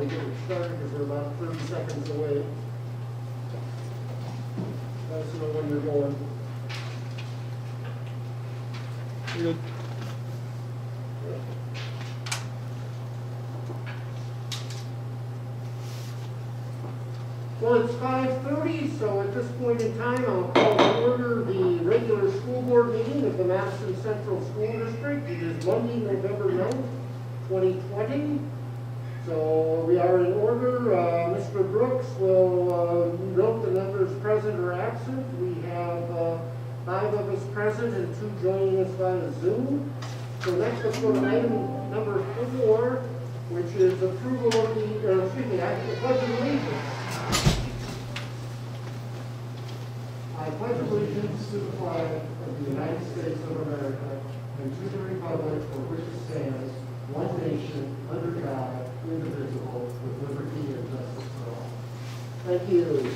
we get it started because we're about 30 seconds away. Let us know when you're going. You're good. Well, it's 5:30, so at this point in time, I'll call to order the regular school board meeting of the Madison Central School District. It is Monday, November 9th, 2020. So we are in order. Mr. Brooks will note the numbers present or absent. We have 5 of us present and 2 joining us via Zoom. So next, let's go to item number 4, which is approval of the pledge of allegiance. I pledge allegiance to the flag of the United States of America and to the republic for which it stands, one nation, under God, indivisible, with liberty and justice for all. Thank you.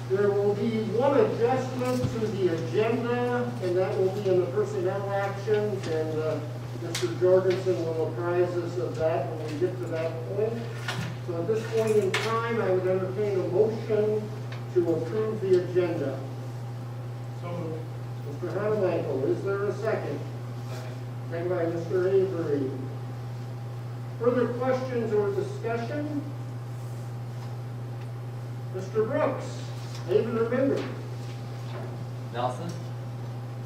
There will be one adjustment to the agenda, and that will be in the personnel actions, and Mr. Jorgensen will apprise us of that when we get to that point. So at this point in time, I would entertain a motion to approve the agenda. So moved. Mr. Hanamichael, is there a second? Second by Mr. Avery. Further questions or discussion? Mr. Brooks, David or Bender? Nelson,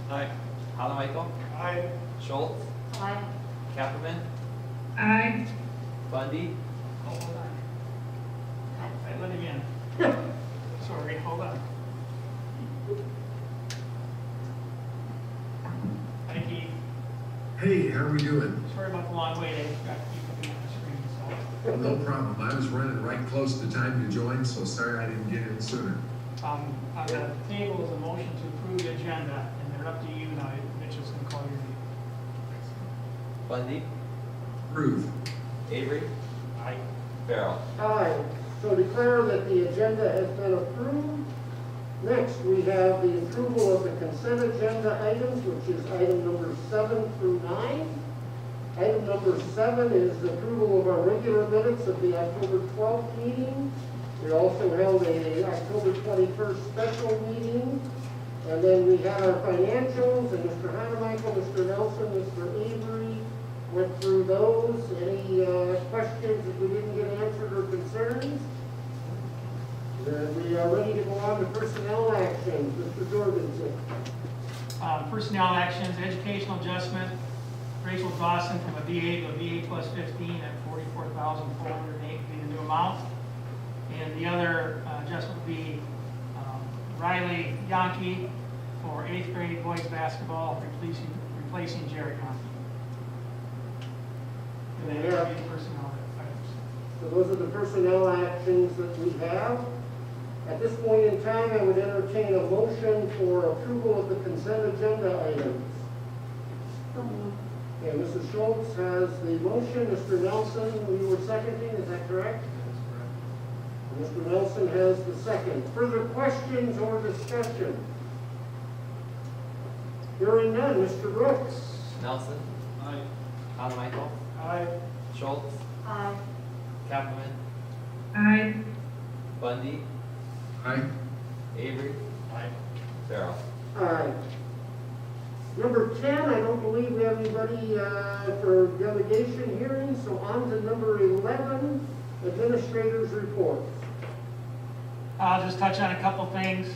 Aye. Hanamichael, Aye. Schultz, Aye. Kapperman, Aye. Bundy, Hold on. I let him in. Sorry, hold on. Hi, Keith. Hey, how are we doing? Sorry about the long wait. I forgot to keep it on the screen, No problem. I was running right close to time to join, so sorry I didn't get in sooner. so. On the table is a motion to approve the agenda, and they're up to you now. Mitch is going to call your name. Bundy, Approve. Avery, Aye. Farrell. Aye. So declare that the agenda has been approved. Next, we have the approval of the consent agenda items, which is item number 7 through 9. Item number 7 is the approval of our regular minutes of the October 12th meeting. We also held a October 21st special meeting. And then we had our financials, and Mr. Hanamichael, Mr. Nelson, Mr. Avery went through those. Any questions that we didn't get answered or concerns? Then we are ready to go on to personnel actions. Mr. Jorgensen. Personnel actions, educational adjustment, Rachel Dawson from a VA to a VA plus 15 at $44,408 being the new amount. And the other adjustment would be Riley Yankee for 8th grade boys basketball, replacing Jared Yankee. And then Yeah. be the personnel items. So those are the personnel actions that we have. At this point in time, I would entertain a motion for approval of the consent agenda items. Okay, Mrs. Schultz has the motion. Mr. Nelson, you were seconding, is that correct? Mr. Nelson has the second. Further questions or discussion? Hearing none. Mr. Brooks? Nelson, Aye. Hanamichael, Aye. Schultz, Aye. Kapperman, Aye. Bundy, Aye. Avery, Aye. Farrell. Aye. Number 10, I don't believe we have anybody for delegation hearings, so on to number 11, administrators' reports. I'll just touch on a couple things.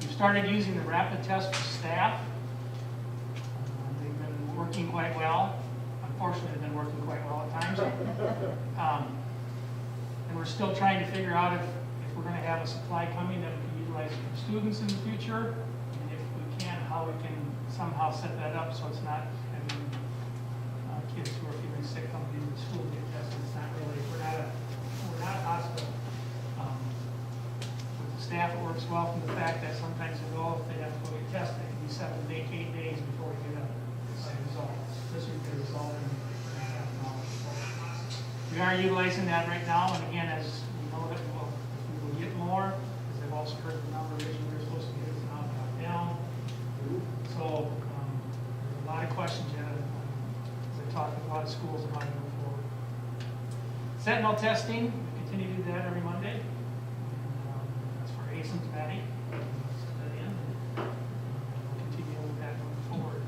We've started using the rapid test for staff. They've been working quite well. Unfortunately, they've been working quite well at times. And we're still trying to figure out if we're going to have a supply coming that we can utilize for students in the future. And if we can, how we can somehow set that up so it's not having kids who are feeling sick coming into the school to get tested. It's not really, we're not a hospital. With the staff, it works well from the fact that sometimes they go, if they have to go get tested, it can be 7 to 8 days before we get a result. This would be a result in half an hour. So we are utilizing that right now, and again, as we know that we will get more, because I've also heard the number originally we were supposed to get, it's now got down. So there's a lot of questions yet Sentinel testing, we continue to do that every Monday. And, that's for asymptomatic. Send that in, and we'll continue with that moving forward.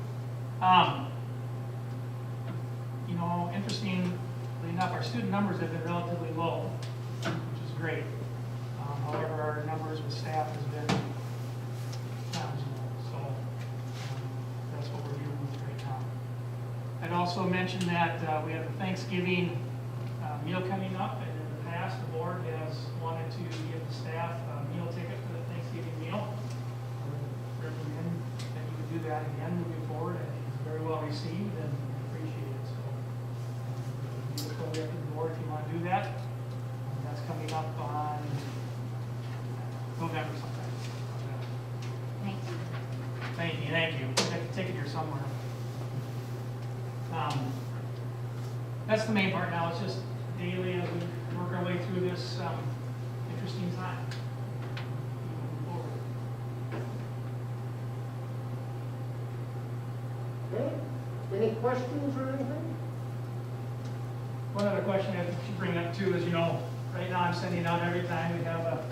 You know, interestingly enough, our student numbers have been relatively low, which is great. However, our numbers with staff has been challenging, so that's what we're dealing with right now. I'd also mention that we have the Thanksgiving meal coming up, and in the past, the board has wanted to give the staff a meal ticket for the Thanksgiving meal. I would recommend that you would do that again moving forward. I think it's very well received and appreciated. So you look over to the board if you want to do that. That's coming up on November sometime. Thank you. Thank you. I have to take it here somewhere. That's the main part now. It's just daily as we work our way through this interesting time. Moving forward. Okay, any questions or anything? One other question I should bring up too is, you know, right now I'm sending out every time we have a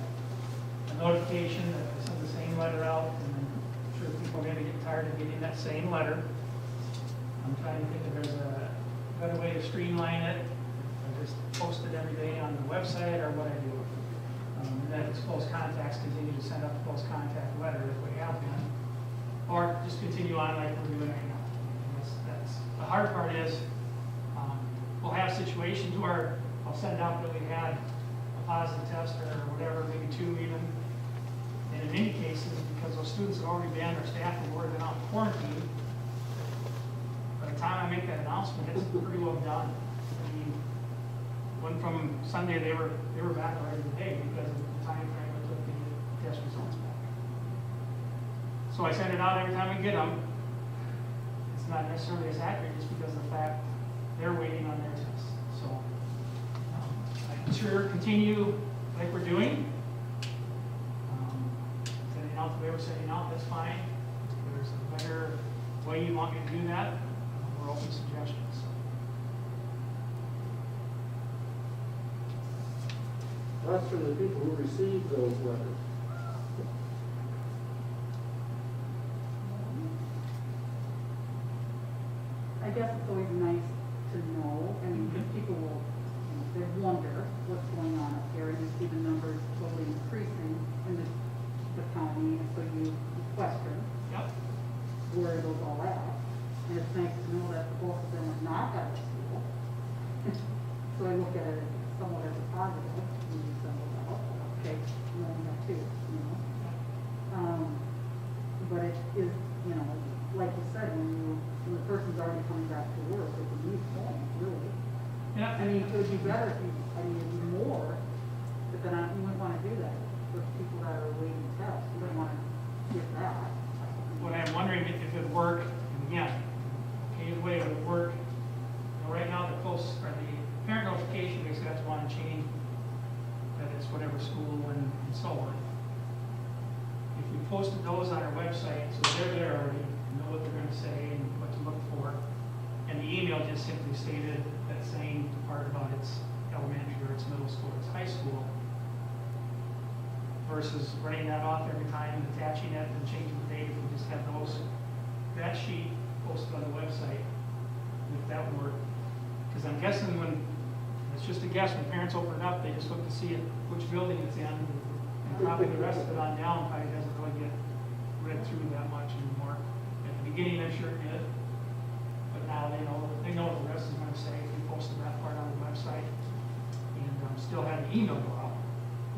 notification that I send the same letter out, and I'm sure people are going to get tired of getting that same letter. I'm trying to think if there's a better way to streamline it. I just post it every day on the website, or what I do. And then it's close contacts, continue to send out the close contact letter if we have one, or just continue on like we're doing right now. That's the hard part is we'll have situations where I'll send out that we had a positive test or whatever, maybe 2 even. And in many cases, because those students have already been, or staff have already been out in quarantine, by the time I make that announcement, it's pretty well done. I mean, one from Sunday, they were back already today because of the time frame it took to get test results back. So I send it out every time we get them. It's not necessarily as accurate just because of the fact they're waiting on their tests. So I'm sure continue like we're doing. Sending out the way we're sending out, that's fine. If there's a better way you want me to do that, we're open to suggestions. That's from the people who received those letters. I guess it's always nice to know, I mean, because people will, they wonder what's going on up here, and you see the numbers slowly increasing in the county, and so you question Yep. where those all at. And it's nice to know that both of them are not out of school. So I look at it somewhat as a positive, when you say, well, okay, we only have 2, you know. But it is, you know, like you said, when the person's already coming back to work, it's a new point, really. Yeah. I mean, it would be better if you, I mean, it'd be more, but then you wouldn't want to do that for people that are waiting tests. You wouldn't want to give that. What I'm wondering if it would work, and again, okay, the way it would work, you know, right now the parent notification basically has to want to change that it's whatever school and so on. If we posted those on our website, so they're there already, know what they're going to say and what to look for, and the email just simply stated that same part about its elementary or its middle school, its high school, versus running that off every time and attaching it and changing the date. If we just have that sheet posted on the website, if that would work. Because I'm guessing it's just a guess, when parents open it up, they just look to see which building it's in, and probably the rest of it on down probably doesn't really get read through that much anymore. At the beginning, I'm sure it did, but now they know what the rest is going to say if you posted that part on the website, and still have the email go out,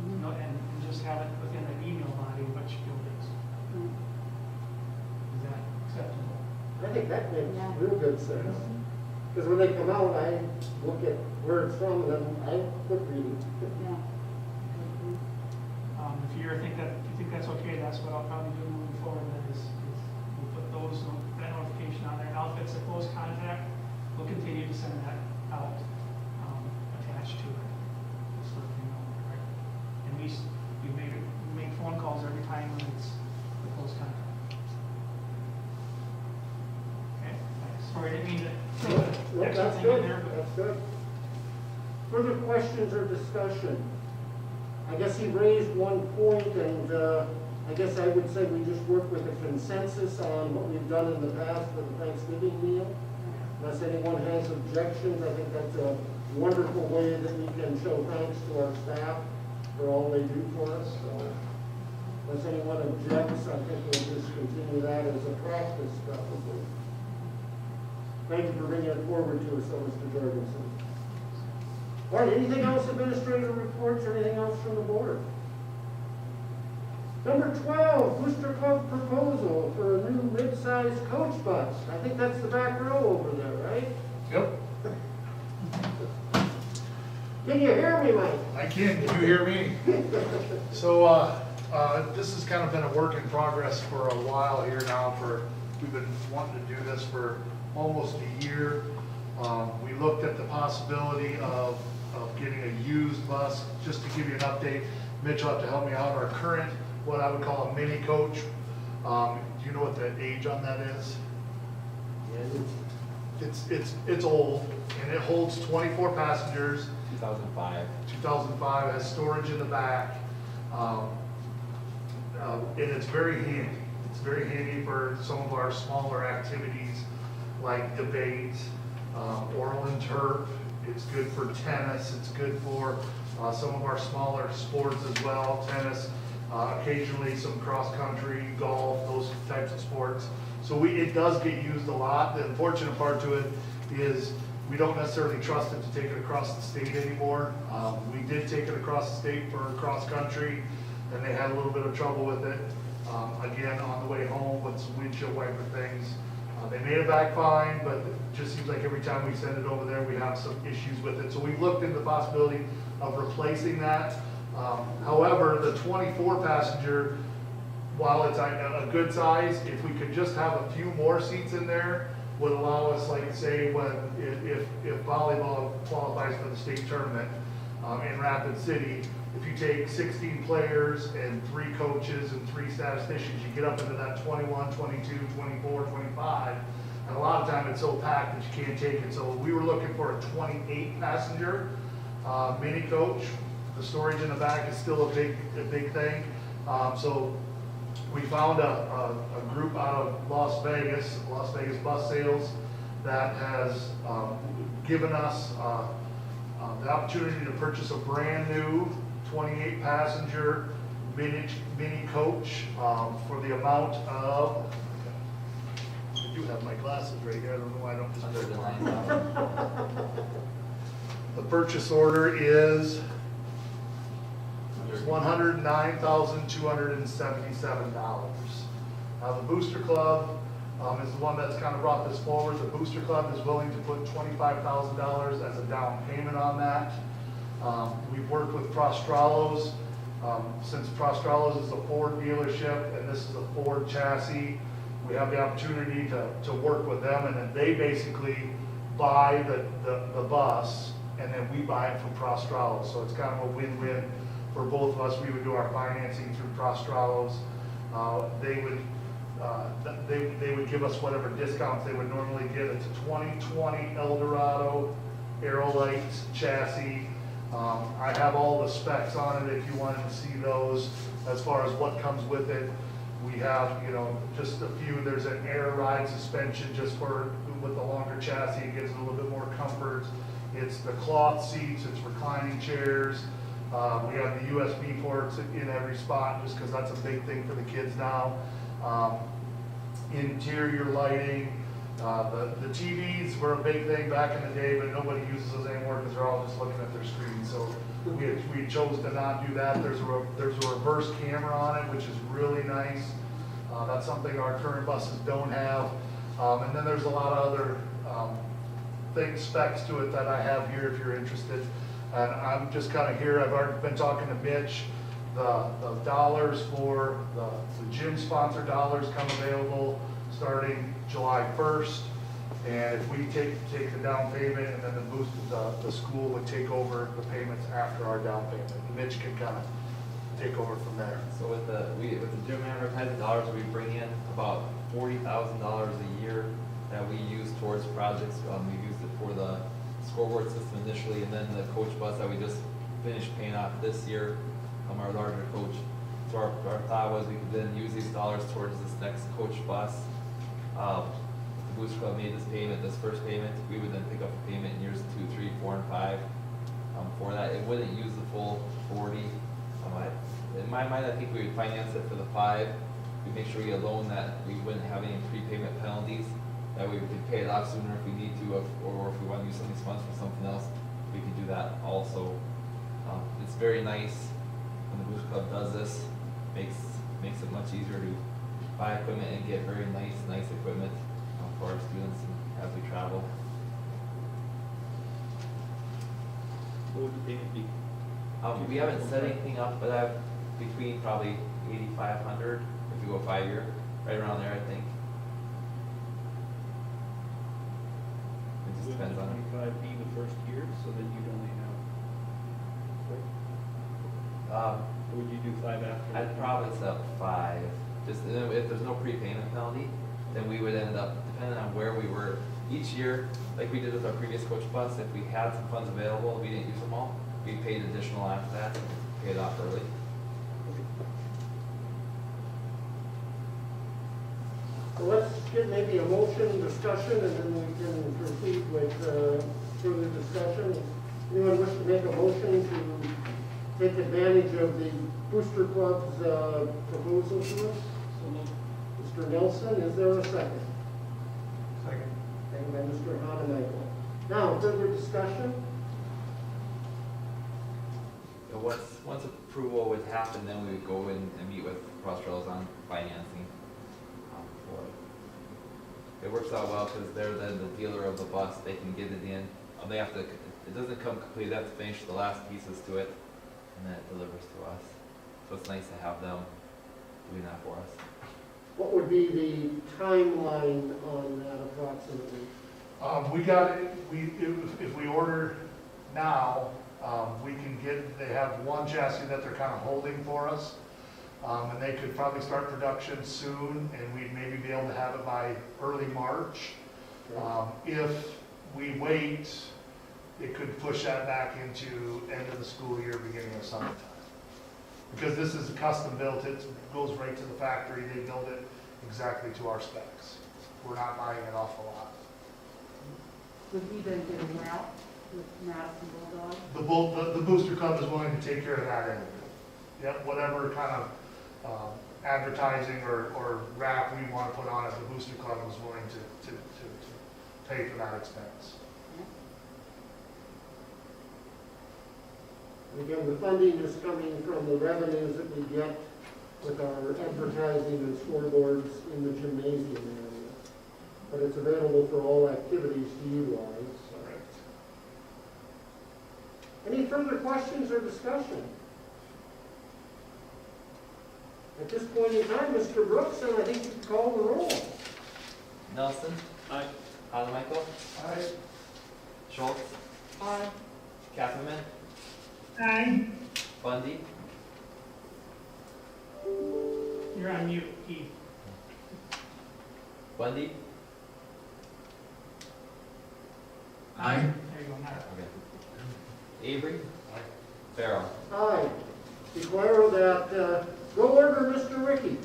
you know, and just have it within the email body which buildings. Is that acceptable? I think that makes real good sense. Because when they come out, I look at where it's from, and then I quit reading. Yeah. If you think that's okay, that's what I'll probably do moving forward. Then is we'll put that notification on there. Now, if it's a close contact, we'll continue to send that out attached to it. Just so you know, right? And we make phone calls every time when it's a close contact. Okay. Thanks. Sorry, I didn't mean to No, extra that's thing good, in there, but that's good. Further questions or discussion? I guess he raised one point, and I guess I would say we just work with a consensus on what we've done in the past for the Thanksgiving meal. Unless anyone has objections, I think that's a wonderful way that we can show thanks to our staff for all they do for us. So, unless anyone objects, I think we'll just continue that as a practice probably. Thank you for bringing it forward to us, Mr. Jorgensen. All right, anything else, administrative reports, or anything else from the board? Number 12, Booster Club proposal for a new mid-size coach bus. I think that's the back row over there, right? Yep, Can you hear me, Mike? I can. Can you hear me? So, this has kind of been a work in progress for a while here now. We've been wanting to do this for almost a year. We looked at the possibility of getting a used bus. Just to give you an update, Mitch will have to help me out. Our current, what I would call a mini coach, do you know what the age on that is? It's old, and it holds 24 passengers. 2005. 2005, has storage in the back, and it's very handy. It's very handy for some of our smaller activities like debate, oral and turf. It's good for tennis. It's good for some of our smaller sports as well, tennis, occasionally some cross country, golf, those types of sports. So it does get used a lot. The unfortunate part to it is we don't necessarily trust it to take it across the state anymore. We did take it across the state for cross country, and they had a little bit of trouble with it. Again, on the way home with some windshield wiper things. They made it back fine, but it just seems like every time we send it over there, we have some issues with it. So we've looked into the possibility of replacing that. However, the 24 passenger, while it's a good size, if we could just have a few more seats in there, would allow us, like say, if volleyball qualifies for the state tournament in Rapid City, if you take 16 players and 3 coaches and 3 statisticians, you get up into that 21, 22, 24, 25. And a lot of time it's so packed that you can't take it. So we were looking for a 28 passenger mini coach. The storage in the back is still a big thing. So we found a group out of Las Vegas Bus Sales, that has given us the opportunity to purchase a brand new 28 passenger mini coach for the amount of, I do have my glasses right here, I don't know why I don't just Under put the them 9,000. on. The purchase order is $109,277. Now the Booster Club is the one that's kind of brought this forward. The Booster Club is willing to put $25,000 as a down payment on that. We've worked with Prostralos. Since Prostralos is a Ford dealership and this is a Ford chassis, we have the opportunity to work with them, and then they basically buy the bus, and then we buy it from Prostralos. So it's kind of a win-win for both of us. We would do our financing through Prostralos. They would give us whatever discounts they would normally get. It's a 2020 Eldorado Aerolite chassis. I have all the specs on it if you wanted to see those as far as what comes with it. We have, just a few. There's an air ride suspension just with the longer chassis. It gives it a little bit more comfort. It's the cloth seats, it's reclining chairs. We have the USB ports in every spot just because that's a big thing for the kids now. Interior lighting. The TVs were a big thing back in the day, but nobody uses those anymore because they're all just looking at their screens. So we chose to not do that. There's a reverse camera on it, which is really nice. That's something our current buses don't have. And then there's a lot of other specs to it that I have here if you're interested. And I'm just kind of here. I've already been talking to Mitch. The dollars for the gym sponsor dollars come available starting July 1st. And if we take the down payment, and then the school would take over the payments after our down payment. Mitch can kind of take over from there. So with the gym advertising dollars, we bring in about $40,000 a year that we use towards projects. We've used it for the scoreboard system initially, and then the coach bus that we just finished paying off this year, our larger coach. So our thought was we could then use these dollars towards this next coach bus. If the Booster Club made this payment, this first payment, we would then pick up a payment in years 2, 3, 4, and 5. For that, it wouldn't use the full 40. In my mind, I think we would finance it for the 5. We'd make sure we get a loan that we wouldn't have any prepayment penalties. That way we could pay it off sooner if we need to, or if we want to use some of these funds for something else, we could do that also. It's very nice when the Booster Club does this. Makes it much easier to buy equipment and get very nice equipment for our students as we travel. What would the payment be? We haven't set anything up, but between probably 8,500 if you go 5-year, right around there, I think. It just depends on. 25 be the first year, so then you'd only have. Or would you do 5 after? I'd probably set up 5. Just if there's no prepayment penalty, then we would end up, depending on where we were each year, like we did with our previous coach bus. If we had some funds available and we didn't use them all, we paid additional after that, paid off early. So let's get maybe a motion discussion, and then we can proceed with further discussion. Anyone wish to make a motion to take advantage of the Booster Club's proposal to us? Mr. Nelson, is there a second? Second. Second by Mr. Hanemichael. Now, further discussion? Once approval would happen, then we would go in and meet with Cross Trails on financing for it. It works out well because they're then the dealer of the bus. They can get it in. They have to. It doesn't come complete. They have to finish the last pieces to it, and then it delivers to us. So it's nice to have them doing that for us. What would be the timeline on that approximately? We got it, if we order now, we can get, they have one chassis that they're kind of holding for us. And they could probably start production soon, and we'd maybe be able to have it by early March. If we wait, it could push that back into end of the school year, beginning of summertime. Because this is custom built, it goes right to the factory, they build it exactly to our specs. We're not buying it off the lot. Would he then get a route with Madison Bulldog? The Booster Club is willing to take care of that end of it. Yep, whatever kind of advertising or wrap we want to put on it, the Booster Club is willing to pay for that expense. Again, the funding is coming from the revenues that we get with our advertising and scoreboards in the gymnasium area. But it's available for all activities to utilize. Any further questions or discussion? At this point in time, Mr. Brooks, and I think you can call the roll. Nelson? Aye. Hanemichael? Aye. Schultz? Aye. Kapperman? Aye. Bundy? You're on mute, Keith. Bundy? Aye. There you go, now. Okay. Avery? Farrell? Aye. Declare that, go order, Mr. Ricky.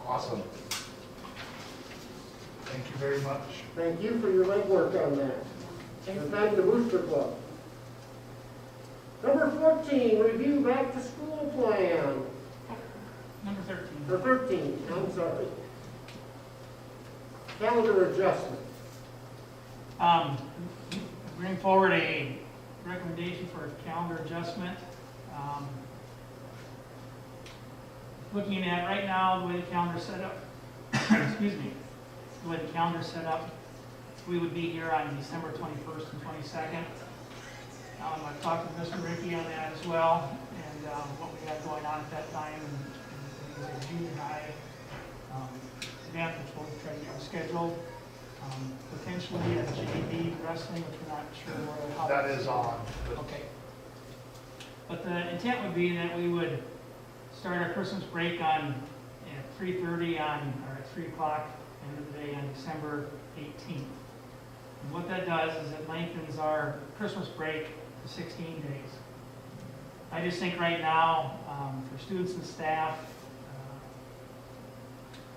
Awesome. Thank you very much. Thank you for your legwork on that. And thank the Booster Club. Number 14, review back to school plan. Number 13. Or 13, I'm sorry. Calendar adjustment. Bring forward a recommendation for a calendar adjustment. Looking at right now, the way the calendar's set up, excuse me, the way the calendar's set up, we would be here on December 21st and 22nd. I talked with Mr. Ricky on that as well, and what we had going on at that time, and the junior high event, which we'll try to get scheduled. Potentially a JV wrestling, which we're not sure how. That is on. Okay. But the intent would be that we would start our Christmas break at 3:30 or at 3 o'clock, end of the day on December 18th. And what that does is it lengthens our Christmas break to 16 days. I just think right now, for students and staff,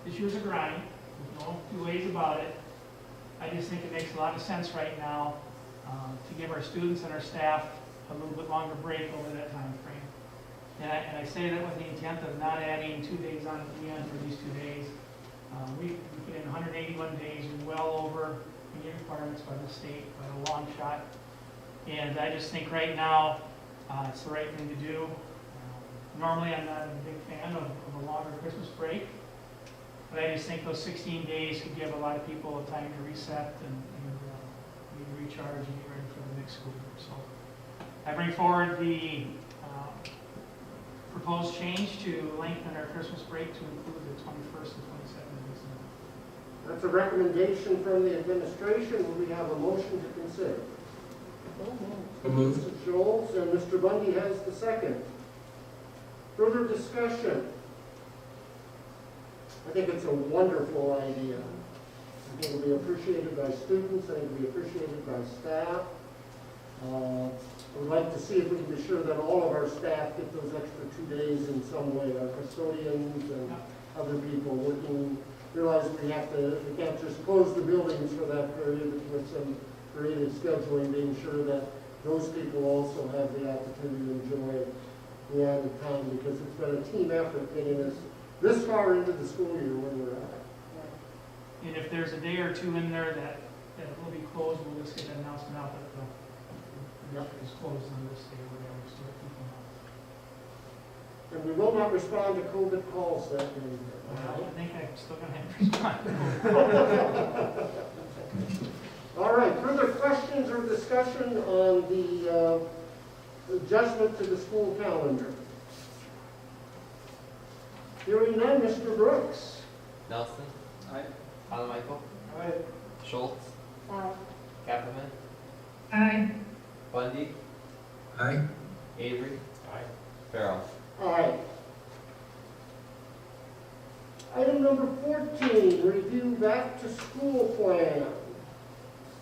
this year's a grind, there's no two ways about it. I just think it makes a lot of sense right now to give our students and our staff a little bit longer break over that time frame. And I say that with the intent of not adding 2 days on at the end for these 2 days. We put in 181 days, we're well over the requirements by the state by a long shot. And I just think right now, it's the right thing to do. Normally, I'm not a big fan of a longer Christmas break, but I just think those 16 days could give a lot of people time to reset and recharge and get ready for the next school year. So I bring forward the proposed change to lengthen our Christmas break to include the 21st and 22nd of December. That's a recommendation from the administration. Will we have a motion to consider? So moved. Mr. Schultz and Mr. Bundy has the second. Further discussion? I think it's a wonderful idea. I think it'll be appreciated by students, I think it'll be appreciated by staff. I would like to see if we can be sure that all of our staff get those extra 2 days in some way, our custodians and other people working. Realize we can't just close the buildings for that period with some creative scheduling, being sure that those people also have the opportunity to enjoy the added time, because it's been a team effort getting us this far into the school year when we're at. And if there's a day or two in there that will be closed, we'll just get an announcement out that the is closed on this day or whatever, so that people know. And we will not respond to COVID calls that day. Well, I think I'm still going to have to respond. All right, further questions or discussion on the adjustment to the school calendar? Hearing none, Mr. Brooks. Nelson. Aye. Michael. Aye. Schultz. Aye. Kapperman. Aye. Bundy. Aye. Avery. Aye. Farrell. Aye. Item number 14, review back to school plan.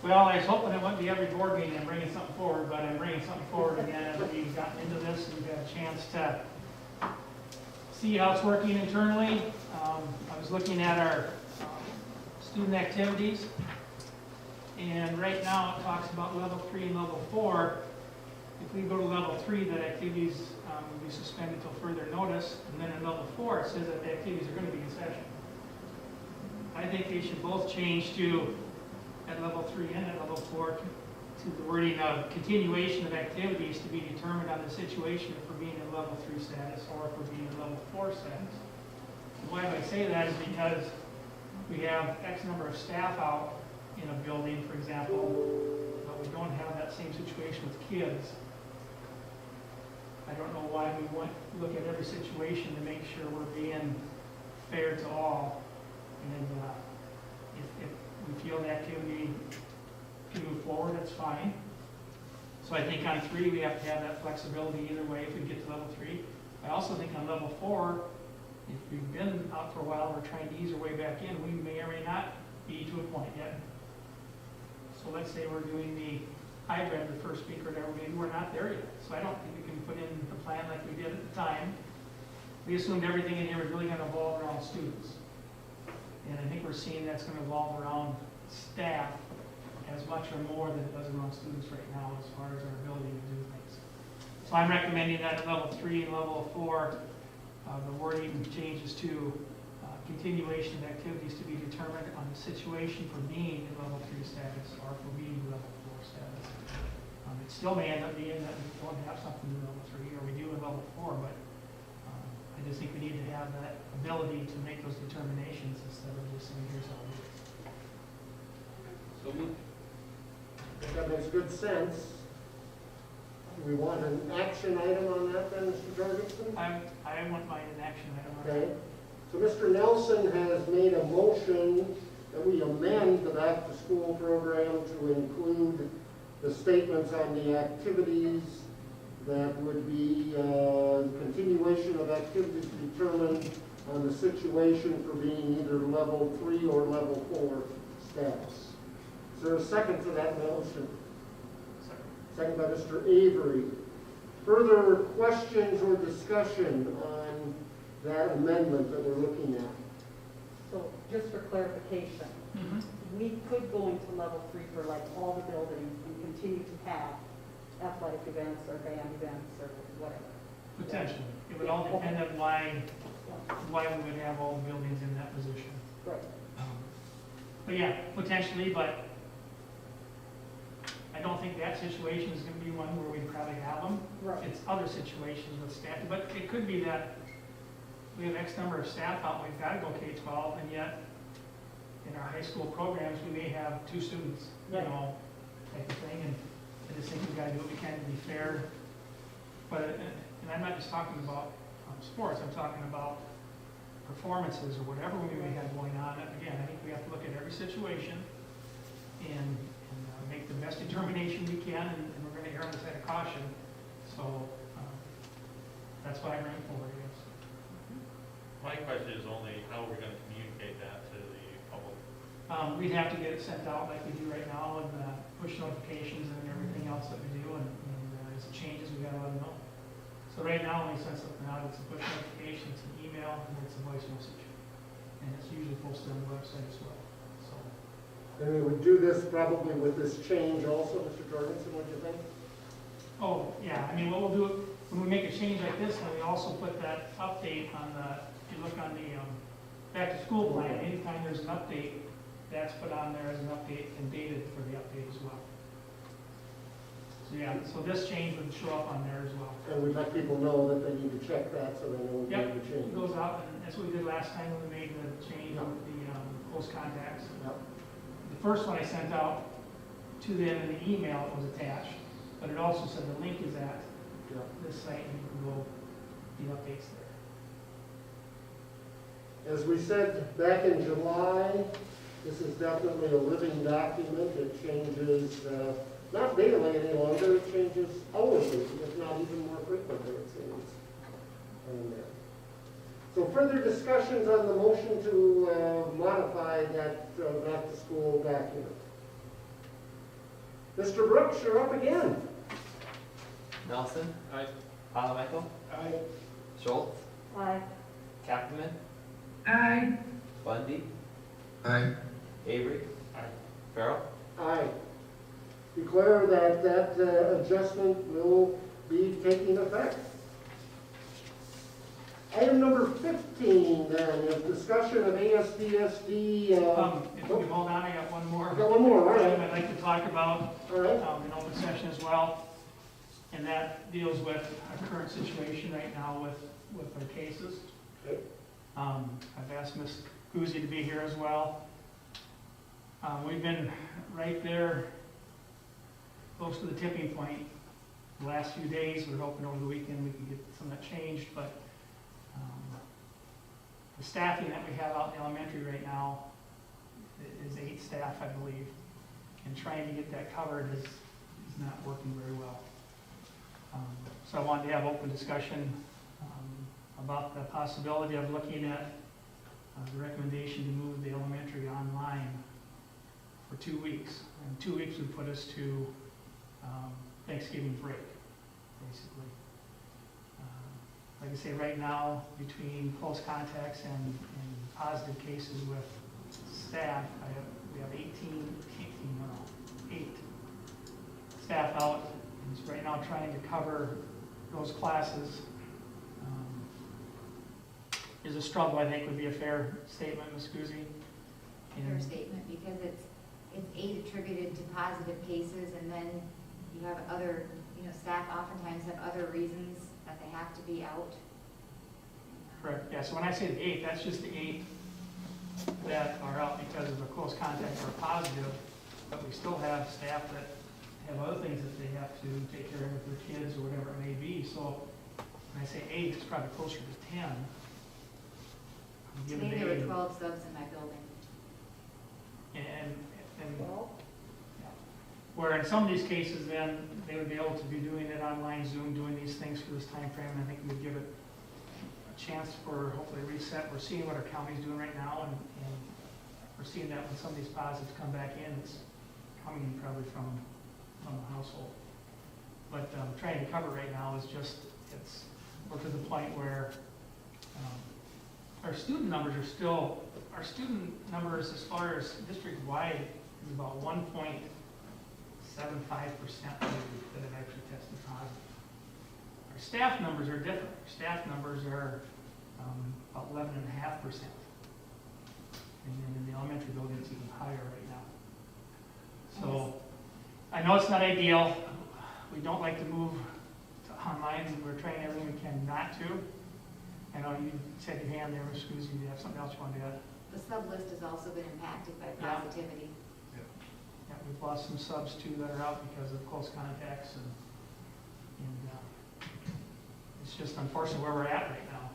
Well, I was hoping it wouldn't be every board meeting I'm bringing something forward, but I'm bringing something forward again. We've gotten into this and we've had a chance to see how it's working internally. I was looking at our student activities, and right now it talks about level 3 and level 4. If we go to level 3, that activities will be suspended until further notice, and then in level 4 it says that the activities are going to be in session. I think they should both change to, at level 3 and at level 4, to the wording of continuation of activities to be determined on the situation if we're being in level 3 status or if we're being in level 4 status. And why do I say that is because we have X number of staff out in a building, for example, but we don't have that same situation with kids. I don't know why we want to look at every situation to make sure we're being fair to all. And if we feel the activity can move forward, that's fine. So I think on 3, we have to have that flexibility either way if we get to level 3. I also think on level 4, if we've been out for a while, we're trying to ease our way back in, we may or may not be to a point yet. So let's say we're doing the hybrid the first week or whatever, maybe we're not there yet. So I don't think we can put in the plan like we did at the time. We assumed everything in here was really going to evolve around students. And I think we're seeing that's going to evolve around staff as much or more than it does around students right now as far as our ability to do things. So I'm recommending that at level 3 and level 4, the wording changes to continuation of activities to be determined on the situation for being in level 3 status or for being in level 4 status. It still may end up being that we don't have something in level 3 or we do in level 4, but I just think we need to have that ability to make those determinations instead of just saying, here's how it is. So moved. I think that makes good sense. Do we want an action item on that then, Mr. Jorgensen? I want mine in action. I don't Okay. know. So Mr. Nelson has made a motion that we amend the back-to-school program to include the statements on the activities that would be continuation of activities determined on the situation for being either level 3 or level 4 status. Is there a second to that motion? Second by Mr. Avery. Further questions or discussion on that amendment that we're looking at? So just for clarification, Mhm. we could go into level 3 for like all the buildings and continue to have athletic events or band events or whatever. Potentially. It would all depend on why we would have all the buildings in that position. Right. But yeah, potentially, but I don't think that situation is gonna be one where we'd probably have them. Right. It's other situations with staff, but it could be that we have X number of staff out, we've gotta go K-12, and yet in our high school programs, we may have 2 students, you Right. know, type of thing, and I just think we've gotta do what we can to be fair. But, and I'm not just talking about sports, I'm talking about performances or whatever we may have going on. Again, I think we have to look at every situation and make the best determination we can, and we're gonna err on the side of caution. So, that's what I bring forward, I guess. My question is only, how are we gonna communicate that to the public? We'd have to get it sent out like we do right now, and push notifications and everything else that we do, and as it changes, we gotta let them know. So right now, when we send something out, it's a push notification, it's an email, and it's a voice message. And it's usually posted on the website as well, so. And we would do this probably with this change also, Mr. Jorgensen, what do you think? Oh, yeah, I mean, what we'll do, when we make a change like this, then we also put that update on the, if you look on the, back-to-school plan, anytime there's an update, that's put on there as an update and dated for the update as well. So, yeah, so this change would show up on there as well. And we'd let people know that they need to check that so they know we Yep, made the change. it goes out, and that's what we did last time when we made the change with the, close contacts. Yep. The first one I sent out to them in the email, it was attached, but it also said the link is at Yep. this site, and you can go, the updates there. As we said back in July, this is definitely a living document. It changes, not daily any longer, it changes hourly, if not even more frequently, it seems. And, so further discussions on the motion to modify that back-to-school document. Mr. Brooks, you're up again. Nelson, Aye. Michael, Aye. Schultz, Aye. Capman, Aye. Bundy, Aye. Avery, Aye. Farrell. Aye. Declare that adjustment will be taking effect. Item number 15 then is discussion of ASDSD. If we can hold on, I got one more. I got one more, all right. item I'd like to talk about, All right. in open session as well. And that deals with our current situation right now with our cases. Okay. I've asked Ms. Guzzi to be here as well. We've been right there, close to the tipping point the last few days. We're hoping over the weekend we can get some of that changed, but the staffing that we have out in elementary right now is 8 staff, I believe. And trying to get that covered is not working very well. So I wanted to have open discussion about the possibility of looking at the recommendation to move the elementary online for 2 weeks. And 2 weeks would put us to Thanksgiving break, basically. Like I say, right now, between close contacts and positive cases with staff, we have 8 staff out. And it's right now trying to cover those classes. Is a struggle, I think would be a fair statement, Ms. Guzzi. Fair statement, because it's 8 attributed to positive cases, and then you have other, staff oftentimes have other reasons that they have to be out. Correct, yeah, so when I say the 8, that's just the 8 that are out because of a close contact or positive, but we still have staff that have other things that they have to take care of with their kids or whatever it may be. So when I say 8, it's probably closer to 10. Given Today the there were age. 12 subs in my building. And Well, where in some of these cases, then, they would be able to be doing it online, Zoom, doing these things for this time frame. I think we would give it a chance for hopefully a reset. We're seeing what our county's doing right now, and we're seeing that when some of these positives come back in, it's coming probably from the household. But trying to cover right now is just, we're to the point where our student numbers as far as district-wide is about 1.75% that have actually tested positive. Our staff numbers are different. Our staff numbers are about 11.5%. And then in the elementary building, it's even higher right now. So I know it's not ideal. We don't like to move to online, and we're trying everything we can not to. I know you said your hand there, Ms. Scusi, do you have something else you want to add? The sub list has also been impacted by Yeah. positivity. Yeah, we've lost some subs too that are out because of close contacts, and it's just unfortunate where we're at right now.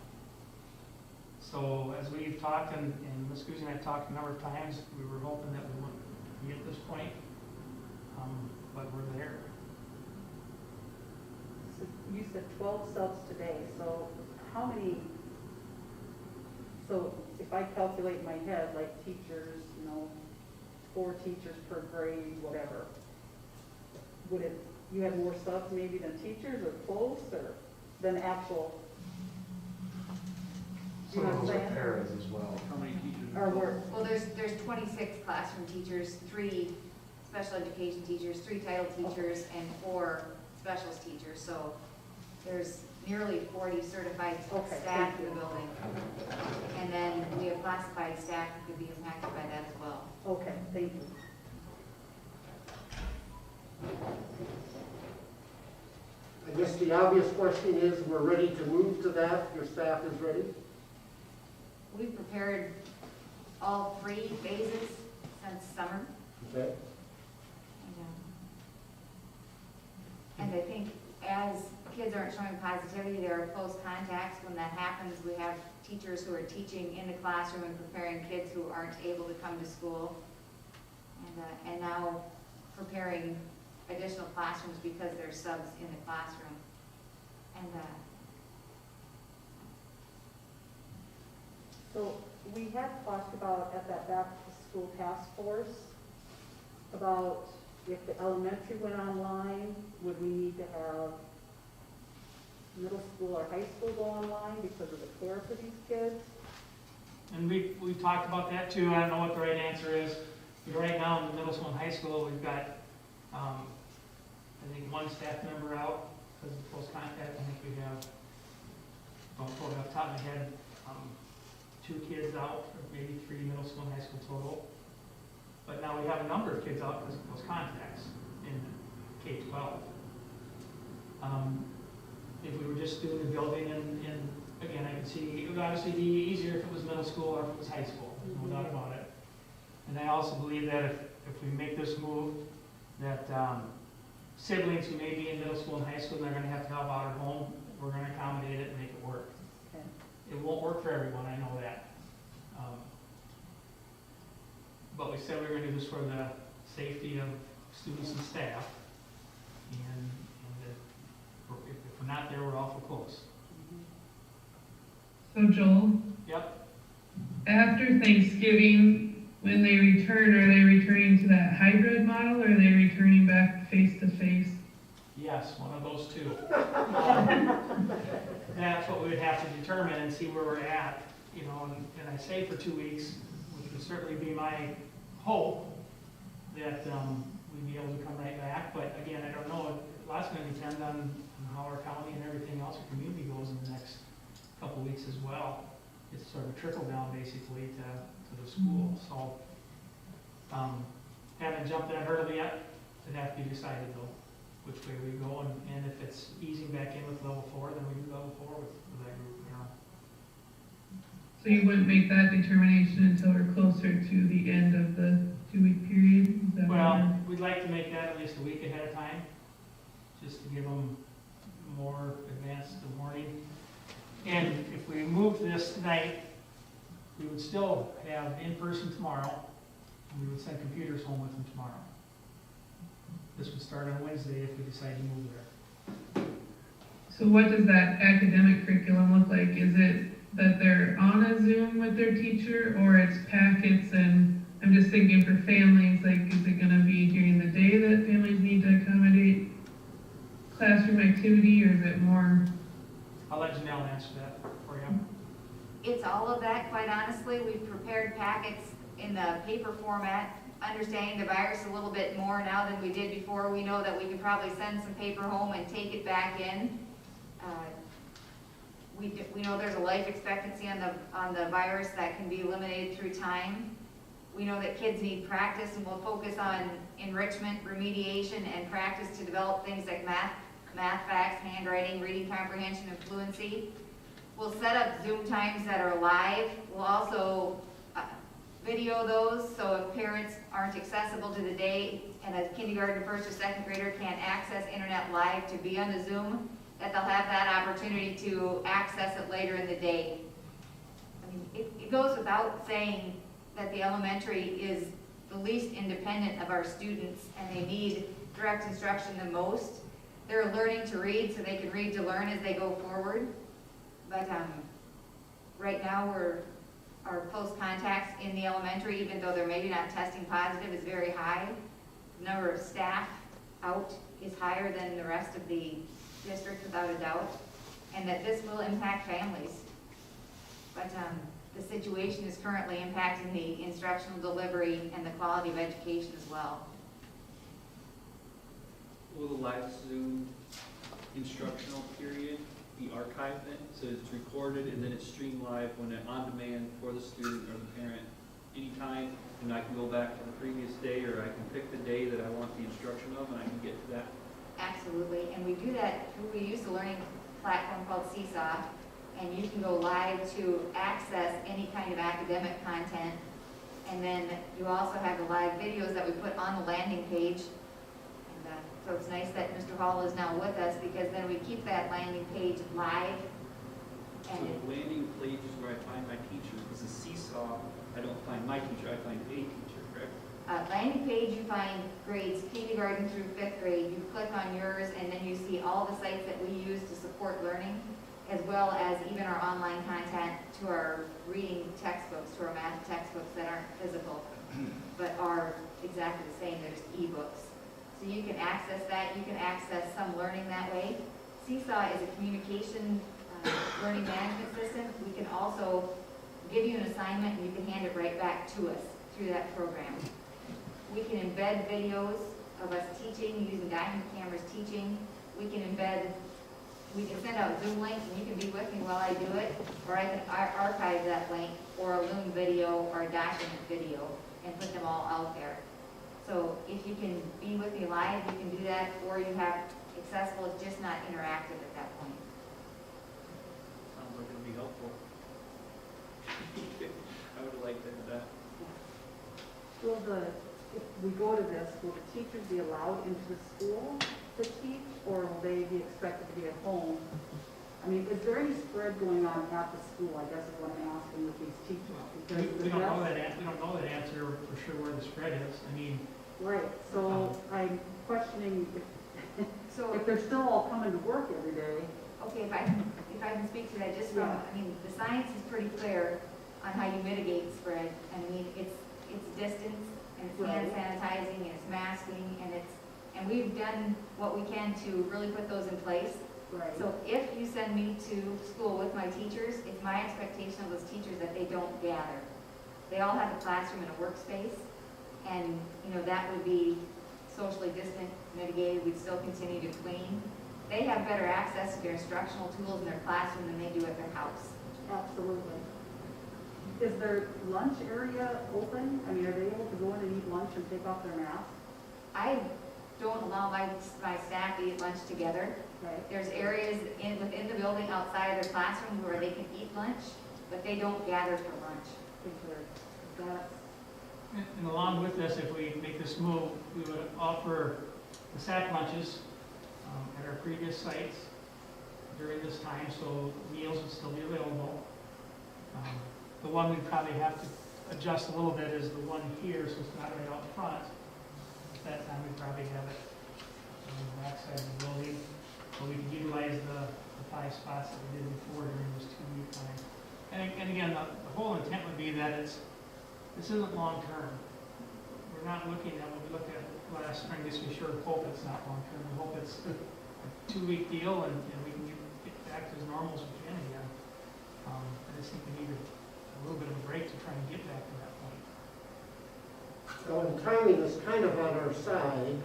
So as we've talked, and Ms. Scusi and I have talked a number of times, we were hoping that we wouldn't be at this point, but we're there. So you said 12 subs today, so how many, so if I calculate in my head, like teachers, 4 teachers per grade, whatever, you had more subs maybe than teachers, or close, or than actual? Some of those are paras as well. How many teachers? Or were, Well, there's 26 classroom teachers, 3 special education teachers, 3 title teachers, and 4 specials teachers. So there's nearly 40 certified Okay, staff thank in the you. building. And then we have classified staff who could be impacted by that as well. okay, thank you. I guess the obvious question is, we're ready to move to that, your staff is ready? We've prepared all 3 phases since summer. Okay. And I think as kids aren't showing positivity, there are close contacts. When that happens, we have teachers who are teaching in the classroom and preparing kids who aren't able to come to school. And now preparing additional classrooms because there's subs in the classroom. And So we had talked about at that back to school task force about if the elementary went online, would we need to have middle school or high school go online because of the care for these kids? And we talked about that too. I don't know what the right answer is. But right now in the middle school and high school, we've got, I think 1 staff member out because of close contact. I think we have, don't quote off the top of my head, 2 kids out, or maybe 3 middle school and high school total. But now we have a number of kids out because of close contacts in K-12. If we were just doing the building, and again, I could see, it would obviously be easier if it was middle school or if it was high school, no doubt about it. And I also believe that if we make this move, that siblings who may be in middle school and high school, they're going to have to help out at home, we're going to accommodate it and make it work. Okay. It won't work for everyone, I know that. But we said we were going to do this for the safety of students and staff. And that if we're not there, we're awful close. So Joel, Yep. after Thanksgiving, when they return, are they returning to that hybrid model, or are they returning back face to face? Yes, one of those 2. That's what we would have to determine and see where we're at, and I say for 2 weeks, which would certainly be my hope that we'd be able to come right back. But again, I don't know, a lot's going to depend on how our county and everything else, our community goes in the next couple weeks as well. It's sort of a trickle down basically to the school. So haven't jumped that hurdle yet. It'd have to be decided though, which way we go, and if it's easing back in with level 4, then we do level 4 with that group. So you wouldn't make that determination until we're closer to the end of the 2-week period? Is that Well, we'd like to make that at least a week ahead of time, just to give them more advanced warning. And if we move this tonight, we would still have in-person tomorrow, and we would send computers home with them tomorrow. This would start on Wednesday if we decide to move there. So what does that academic curriculum look like? Is it that they're on a Zoom with their teacher, or it's packets and I'm just thinking for families, like, is it gonna be during the day that families need to accommodate classroom activity, or is it more? I'll let Janelle answer that for you. It's all of that, quite honestly. We've prepared packets in the paper format, understanding the virus a little bit more now than we did before. We know that we could probably send some paper home and take it back in. We know there's a life expectancy on the virus that can be eliminated through time. We know that kids need practice, and we'll focus on enrichment, remediation, and practice to develop things like math, facts, handwriting, reading comprehension, and fluency. We'll set up Zoom times that are live. We'll also video those, so if parents aren't accessible to the day and a kindergarten, first or second grader can't access internet live to be on the Zoom, that they'll have that opportunity to access it later in the day. I mean, it goes without saying that the elementary is the least independent of our students, and they need direct instruction the most. They're learning to read so they can read to learn as they go forward. But right now, our close contacts in the elementary, even though they're maybe not testing positive, is very high. The number of staff out is higher than the rest of the district, without a doubt, and that this will impact families. But the situation is currently impacting the instructional delivery and the quality of education as well. Will the live Zoom instructional period be archived then? So it's recorded and then it's streamed live when it's on demand for the student or the parent anytime, and I can go back to the previous day, or I can pick the day that I want the instruction of, and I can get to that? Absolutely, and we do that, we use a learning platform called Seesaw, and you can go live to access any kind of academic content. And then you also have the live videos that we put on the landing page. And so it's nice that Mr. Hall is now with us, because then we keep that landing page live. So the landing page is where I find my teacher, because the Seesaw, I don't find my teacher, I find a teacher, correct? Landing page, you find grades kindergarten through 5th grade. You click on yours, and then you see all the sites that we use to support learning, as well as even our online content to our reading textbooks, to our math textbooks that aren't physical, but are exactly the same. They're just ebooks. So you can access that. You can access some learning that way. Seesaw is a communication learning management system. We can also give you an assignment, and you can hand it right back to us through that program. We can embed videos of us teaching, using diamond cameras teaching. We can send out Zoom links, and you can be with me while I do it, or I can archive that link, or a Loom video, or a document video, and put them all out there. So if you can be with me live, you can do that, or you have accessible, it's just not interactive at that point. Sounds like it'll be helpful. I would like to have that. If we go to this, will the teachers be allowed into the school to teach, or will they be expected to be at home? I mean, is there any spread going on at the school, I guess is what I'm asking with these teachers? Because We don't know that answer for sure where the spread is. I mean, right, so I'm questioning if they're still all coming to work every day. Okay, if I can speak to that, just from, I mean, the science is pretty clear on how you mitigate spread. I mean, it's distance, and it's hand sanitizing, and it's masking, and we've done what we can to really put those in place. Right. So if you send me to school with my teachers, it's my expectation of those teachers that they don't gather. They all have a classroom and a workspace, and, you know, that would be socially distant, mitigated. We'd still continue to clean. They have better access to their instructional tools in their classroom than they do at their house. Absolutely. Is their lunch area open? I mean, are they able to go in and eat lunch and take off their mask? I don't allow my staff to eat lunch together. Right. There's areas within the building outside of their classroom where they can eat lunch, but they don't gather for lunch. and along with this, if we make this move, we would offer the sack lunches at our previous sites during this time, so meals would still be available. The one we probably have to adjust a little bit is the one here, so it's not right out front. At that time, we probably have it on the back side of the building, but we can utilize the 5 spots that we did before during this 2-week time. And again, the whole intent would be that this isn't long term. we're not looking at what we looked at last spring, just to be sure, hope it's not long-term. We hope it's a 2-week deal and we can get back to as normal as we can again. I just think we need a little bit of a break to try and get back to that point. Well, and timing is kind of on our side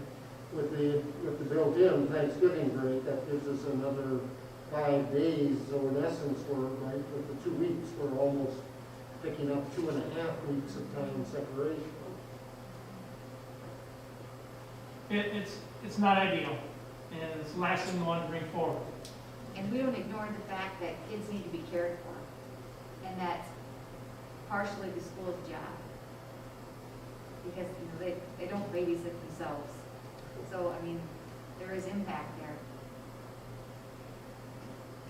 with the built-in Thanksgiving break. That gives us another 5 days. So in essence, we're like with the 2 weeks, we're almost picking up 2.5 weeks of time separation. It's not ideal, and it's the last thing we want to bring forward. And we don't ignore the fact that kids need to be cared for, and that's partially the school's job. Because, you know, they don't babysit themselves. So, I mean, there is impact there.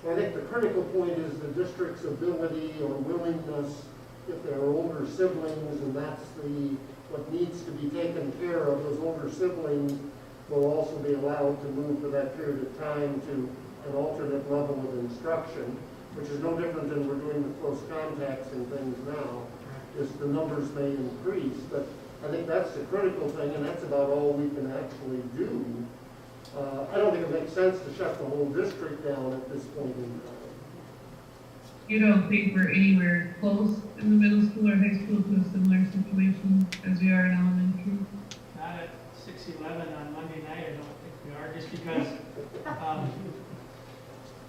So I think the critical point is the district's ability or willingness, if there are older siblings, and that's what needs to be taken care of, those older siblings will also be allowed to move for that period of time to an alternate level of instruction, which is no different than we're doing with close contacts and things now. Just the numbers may increase, but I think that's the critical thing, and that's about all we can actually do. I don't think it makes sense to shut the whole district down at this point in time. You don't think we're anywhere close in the middle school or high school to a similar situation as we are in elementary? Not at 6:11 on Monday night, I don't think we are, just because,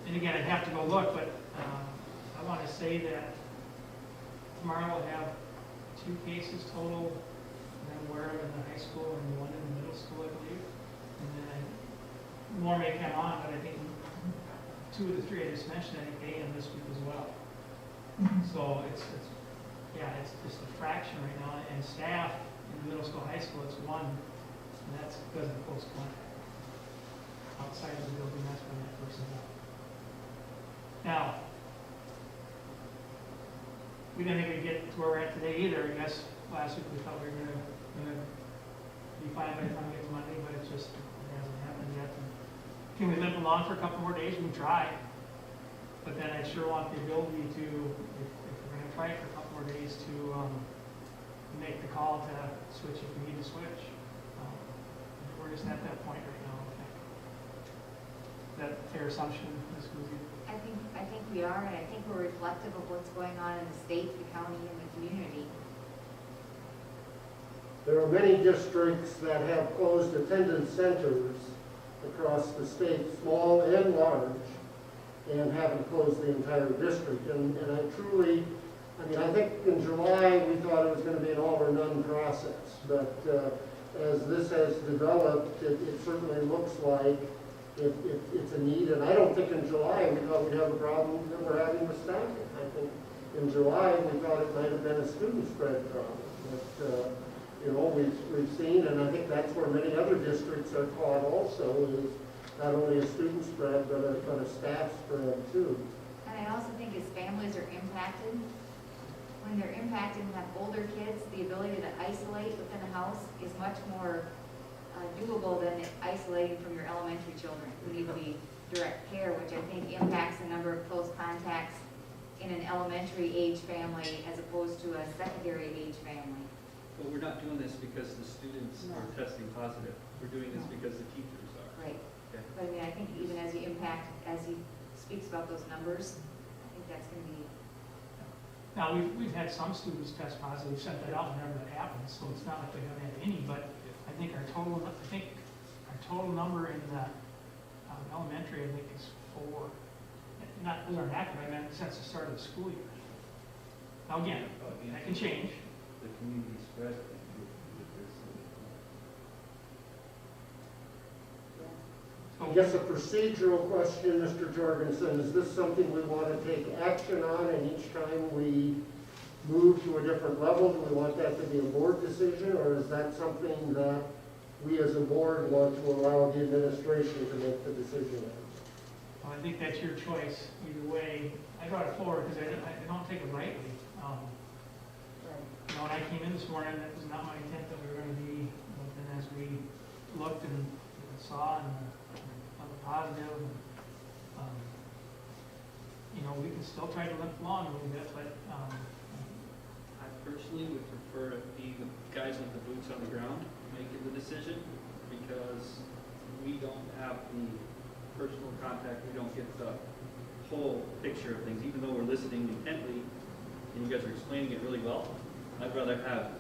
and again, I'd have to go look, but I want to say that tomorrow we'll have 2 cases total, and then where in the high school and 1 in the middle school, I believe. And then more may come on, but I think 2 of the 3 I just mentioned, I think they in this week as well. So it's just a fraction right now, and staff in the middle school, high school, it's 1, and that's because of close contact. Outside of the building, that's when that person's out. Now, we didn't even get to where we're at today either. I guess last week we thought we were gonna be fine by the time we get to Monday, but it hasn't happened yet. Can we limp along for a couple more days? We can try. But then I sure want the ability to, if we're gonna try it for a couple more days, to make the call to switch if we need to switch. We're just at that point right now, I think. Is that a fair assumption, Ms. Guzzi? I think we are, and I think we're reflective of what's going on in the state, the county, and the community. There are many districts that have closed attendance centers across the state, small and large, and haven't closed the entire district. And I think in July we thought it was going to be an all or none process, but as this has developed, it certainly looks like it's a need. And I don't think in July we thought we'd have a problem that we're having with staffing. I think in July we thought it might have been a student spread problem. But we've seen, and I think that's where many other districts are caught also, is not only a student spread, but a staff spread too. And I also think as families are impacted, when they're impacted and have older kids, the ability to isolate within the house is much more doable than isolating from your elementary children who need to be direct care, which I think impacts the number of close contacts in an elementary age family as opposed to a secondary age family. But we're not doing this because the students are testing positive. We're doing this because the teachers are. Right. Okay. But I mean, I think even as he speaks about those numbers, I think that's going to be. Now, we've had some students test positive. We've sent that out whenever that happens, so it's not like we haven't had any, but I think our total number in the elementary, I think, is 4. Those aren't accurate, I meant since the start of the school year. Now, again, that can change. The community spread. I guess a procedural question, Mr. Jorgensen, is this something we want to take action on, and each time we move to a different level, do we want that to be a board decision, or is that something that we as a board want to allow the administration to make the decision on? Well, I think that's your choice. Either way, I brought it forward because I don't take it lightly. When I came in this morning, that was not my intent that we were going to be, but then as we looked and saw and on the positive, we can still try to limp along a little bit, but I personally would prefer to be be the guys with the boots on the ground making the decision, because we don't have the personal contact, we don't get the whole picture of things, even though we're listening intently, and you guys are explaining it really well. I'd rather have,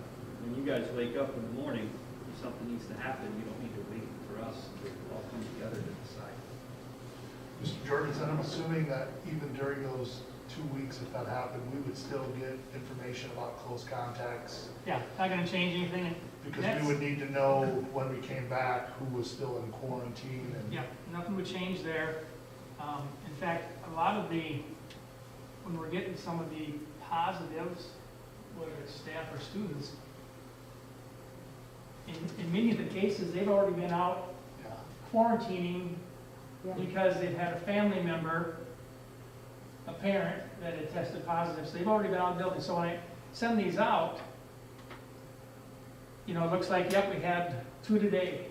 when you guys wake up in the morning, if something needs to happen, you don't need to wait for us to all come together to decide. Mr. Jorgensen, I'm assuming that even during those 2 weeks, if that happened, we would still get information about close contacts, Yeah, not gonna change anything. because That's- we would need to know when we came back who was still in quarantine and. Yeah, nothing would change there. In fact, a lot of when we're getting some of the positives, whether it's staff or students, in many of the cases, they've already been out Yeah. quarantining Yeah. because they've had a family member, a parent, that had tested positive, so they've already been out in the building. So when I send these out, it looks like, yep, we had 2 today.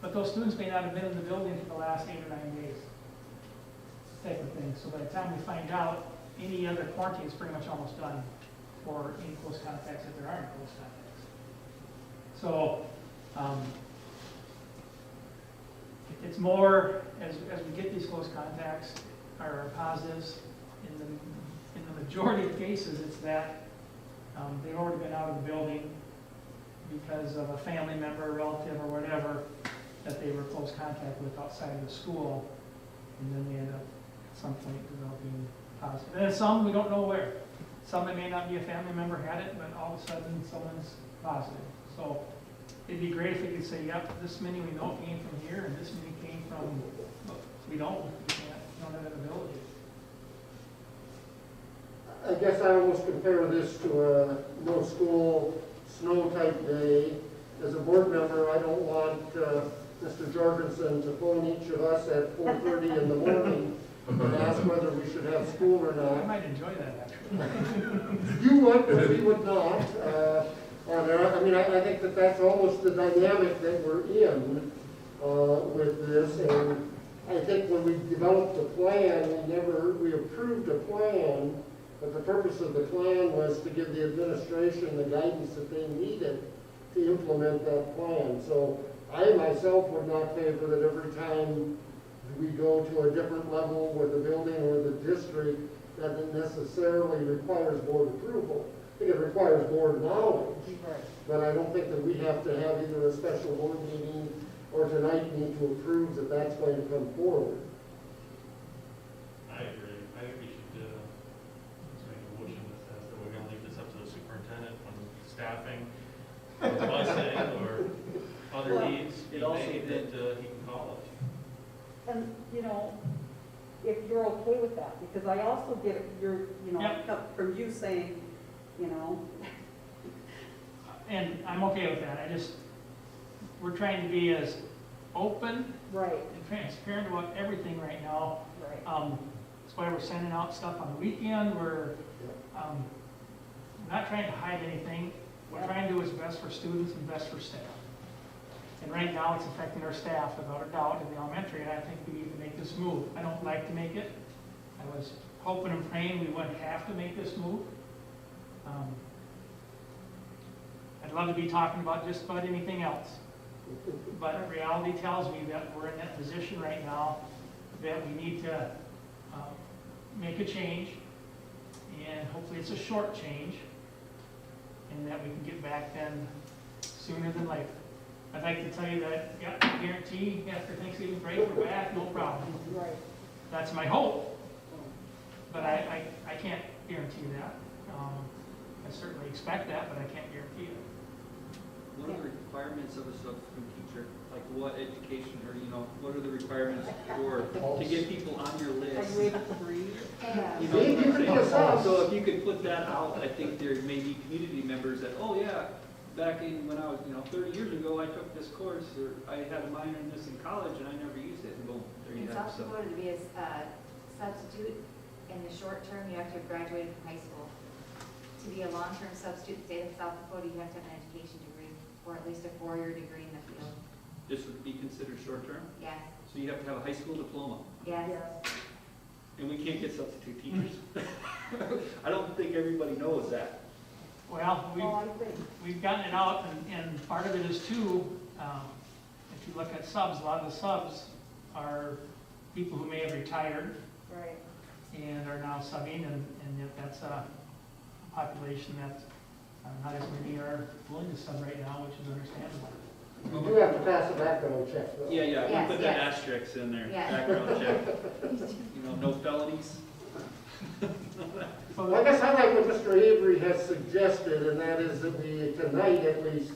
But those students may not have been in the building for the last 8 or 9 days, type of thing. So by the time we find out, any other quarantine is pretty much almost done for any close contacts, if there are any close contacts. So, it's more, as we get these close contacts, or positives, in the majority of cases, it's that they've already been out of the building because of a family member, relative, or whatever, that they were close contact with outside of the school, and then they end up at some point developing positive. And then some, we don't know where. Some, it may not be a family member had it, but all of a sudden, someone's positive. So it'd be great if we could say, yep, this many we know came from here, and this many came from, we don't have that ability. I guess I almost compare this to a no school, snow type day. As a board member, I don't want Mr. Jorgensen to phone each of us at 4:30 in the morning and ask whether we should have school or I not. might enjoy that, actually. You would, but we would not. I think that's almost the dynamic that we're in with this. And I think when we developed the plan, we approved a plan, but the purpose of the plan was to give the administration the guidance that they needed to implement that plan. So I myself would not favor that every time we go to a different level with the building or the district, that it necessarily requires board approval. I think it requires board knowledge, but I don't think that we have to have either a special board meeting or tonight need to approve that that's going to come forward. I agree. I think we should let's make a motion that says that we're gonna leave this up to the superintendent on staffing, or busing, or other Well, needs. it also He did- he can call us. And, if you're okay with that, because I also get Yep. help from you saying, And I'm okay with that. We're trying to be as open right, and transparent about everything right now. right. That's why we're sending out stuff on the weekend. We're not trying to hide anything. We're trying to do what's best for students and best for staff. And right now, it's affecting our staff without a doubt in the elementary, and I think we need to make this move. I don't like to make it. I was hoping and praying we wouldn't have to make this move. I'd love to be talking about just about anything else. But reality tells me that we're in that position right now, that we need to make a change, and hopefully it's a short change, and that we can get back then sooner than later. I'd like to tell you that, yeah, I guarantee after Thanksgiving break, we're back, no problem. Right. That's my hope, but I can't guarantee that. I certainly expect that, but I can't guarantee it. What are the requirements of a substitute teacher? Like what education, or what are the requirements to get people on your Are list? you able to breathe? You know See, what you I'm could saying? be a sub. So if you could put that out, I think there may be community members that, oh yeah, back in when I was, 30 years ago, I took this course, or I had a minor in this in college and I never used it, and boom, there you In have it. South So Dakota, to be a substitute, in the short term, you have to have graduated from high school. To be a long-term substitute in the state of South Dakota, you have to have an education degree, or at least a 4-year degree in the field. this would be considered short-term? Yes, So you have to have a high school diploma, yes. and we can't get substitute teachers. I don't think everybody knows that. Well, Well, I think, we've gotten it out, and part of it is too, if you look at subs, a lot of the subs are people who may have retired right, and are now subbing, and yet that's a population that not as many are willing to sub right now, which is understandable. You do have to pass a background check, though. Yeah, yeah, Yes, we put that yes. asterisk in there, Yes. background check. You know, no felonies. So Well, I guess I like what Mr. Avery has suggested, and that is that we, tonight at least,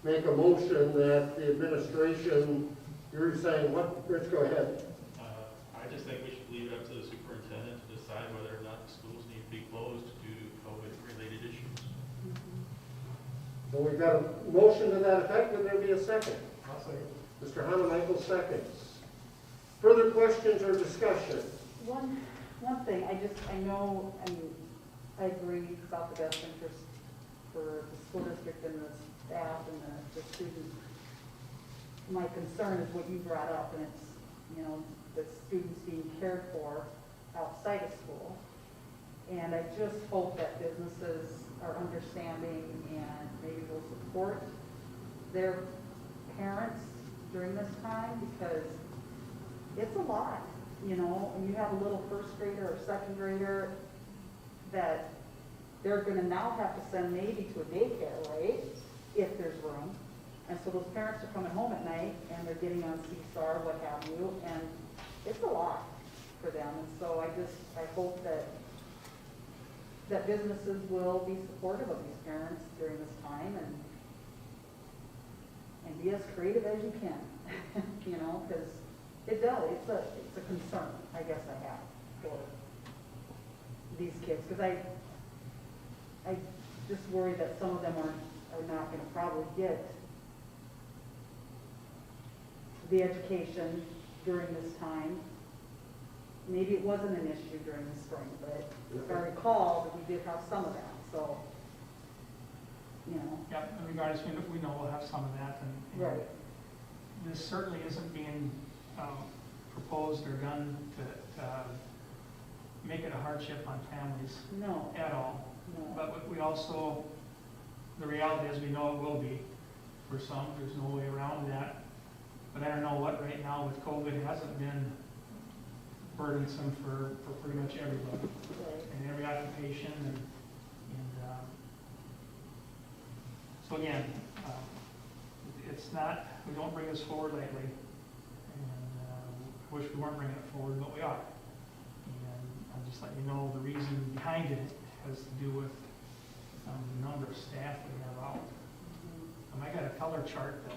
make a motion that the administration, you're saying, what, Rich, go ahead. I just think we should leave it up to the superintendent to decide whether or not the schools need to be closed due to COVID-related issues. So we've got a motion to that effect, would there be a second? Mr. Hanamichael seconds. Further questions or discussion? one thing, I know, I mean, I agree about the best interest for the school district and the staff and the students. My concern is what you brought up, and it's, you know, the students being cared for outside of school. And I just hope that businesses are understanding and maybe will support their parents during this time, because it's a lot, you know, and you have a little first grader or second grader that they're gonna now have to send maybe to a daycare, right? If there's room. And so those parents are coming home at night and they're getting on CSAR, what have you, and it's a lot for them. And so I hope that businesses will be supportive of these parents during this time and be as creative as you can, you know, because it's a concern, I guess I have for these kids, because I just worry that some of them are not gonna probably get the education during this time. Maybe it wasn't an issue during the spring, but if I recall, we did have some of that, so, you know. Yep, and regardless, we know we'll have some of that, and Right. this certainly isn't being proposed or done to make it a hardship on families No, at all. no. But we also, the reality is we know it will be for some, there's no way around that. But I don't know what right now with COVID hasn't been burdensome for pretty much everybody Right. and every occupation and so again, it's not, we don't bring this forward lightly, and I wish we weren't bringing it forward, but we are. And I'll just let you know the reason behind it has to do with the number of staff we have out. I got a color chart that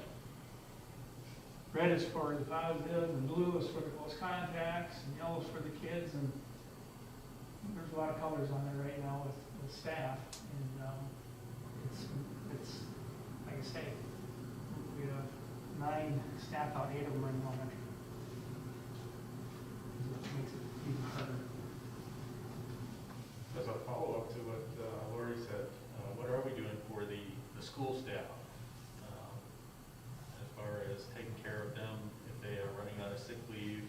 red is for the positive, and blue is for the close contacts, and yellow is for the kids, and there's a lot of colors on there right now with staff, and it's like I say, we have 9 staff out, 8 of them are in elementary. So it makes it even harder. As a follow-up to what Lori said, what are we doing for the school staff? As far as taking care of them, if they are running out of sick leave,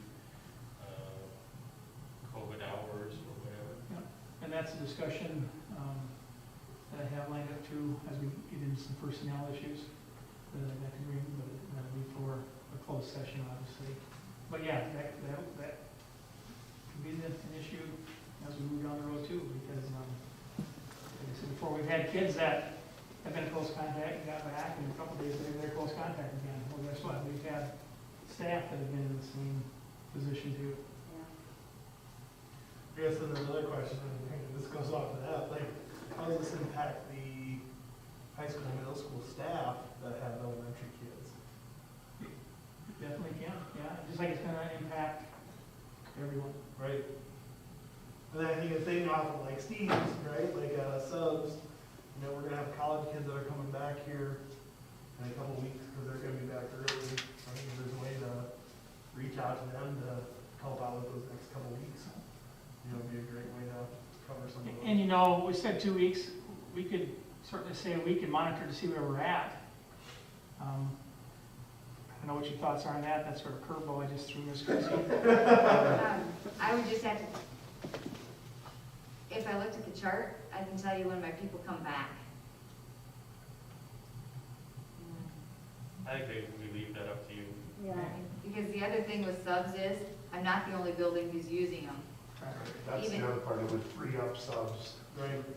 COVID hours or whatever? Yeah, and that's a discussion that I have lined up too, as we get into some personnel issues that can bring, but that'll be for a closed session, obviously. But yeah, that could be an issue as we move down the road too, because like I said before, we've had kids that have been in close contact and got back, and a couple days later they're close contact again. Well, guess what? We've had staff that have been in the same position too. I guess then there's another question, and this goes off of that, like, how does this impact the high school and middle school staff that have elementary kids? Definitely can, yeah, just like it's gonna impact everyone. Right? And then I think a thing off of like Steve's, right, like subs, you know, we're gonna have college kids that are coming back here in a couple weeks, because they're gonna be back early. I think if there's a way to reach out to them to help out with those next couple weeks, you know, it'd be a great way to cover some of those. And you know, we said 2 weeks, we could certainly say a week and monitor to see where we're at. I know what your thoughts are on that, that sort of curveball I just threw, Ms. Chrissy. I would just have to, if I looked at the chart, I can tell you when my people come back. I think we leave that up to you. Yeah. Because the other thing with subs is, I'm not the only building who's using them. That's Even- the other part, it would free up subs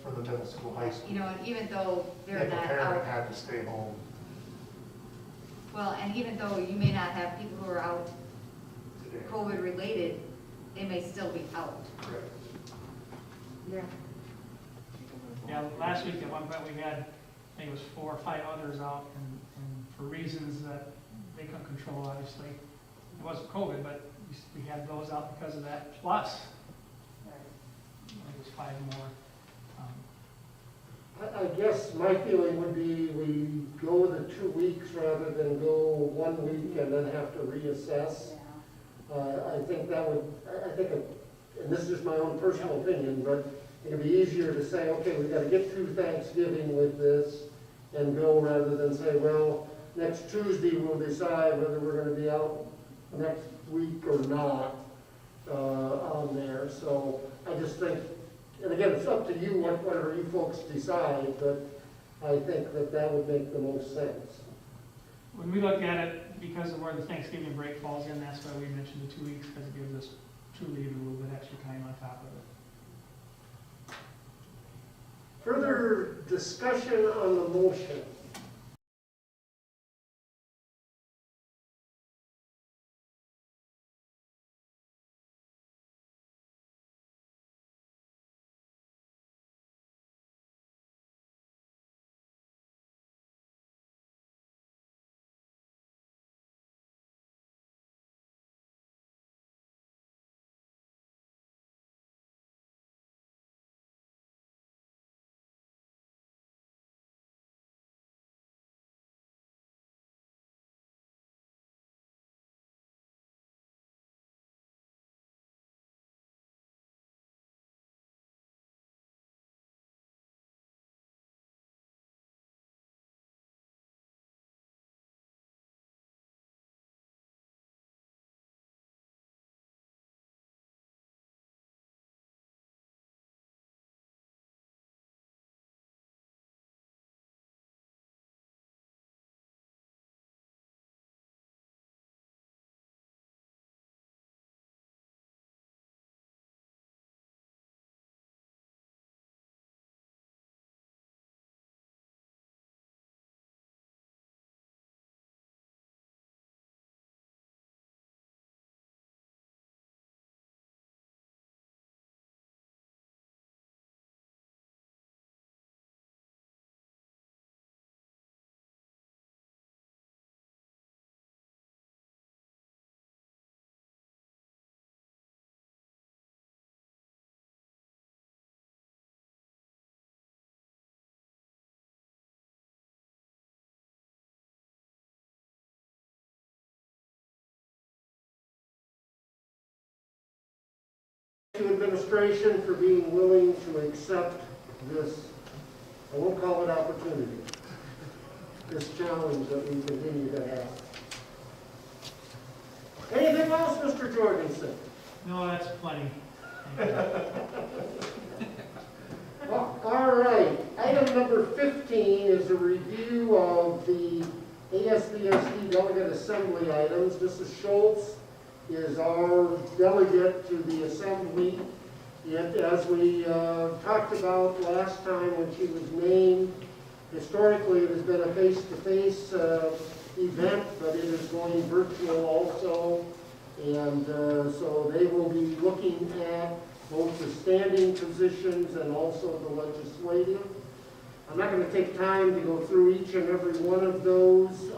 for the middle school, high school. You know, and even though they're If a not parent out, had to stay home. well, and even though you may not have people who are out Today. COVID related, they may still be out. Correct. Yeah. Yeah, last week at one point we had, I think it was 4 or 5 others out and for reasons that they couldn't control, obviously. It wasn't COVID, but we had those out because of that. Plus, it was 5 more. I guess my feeling would be we go the 2 weeks rather than go 1 week and then have to reassess. I think that would, I think, and this is just my own personal opinion, but it'd be easier to say, okay, we've got to get through Thanksgiving with this and go rather than say, well, next Tuesday we'll decide whether we're going to be out next week or not on there. So I just think, and again, it's up to you, whatever you folks decide, but I think that that would make the most sense. When we look at it, because of where the Thanksgiving break falls in, that's why we mentioned the 2 weeks, because it gives us truly a little bit extra time on top of it. Further discussion on the motion. To administration for being willing to accept this, I won't call it opportunity, this challenge that we continue to have. Anything else, Mr. Jorgensen? No, that's plenty. All right, item number 15 is a review of the ASBSD delegate assembly items. Mrs. Schultz is our delegate to the assembly. Yet, as we talked about last time when she was named, historically it has been a face-to-face event, but it is going virtual also. And so they will be looking at both the standing positions and also the legislative. I'm not going to take time to go through each and every one of those.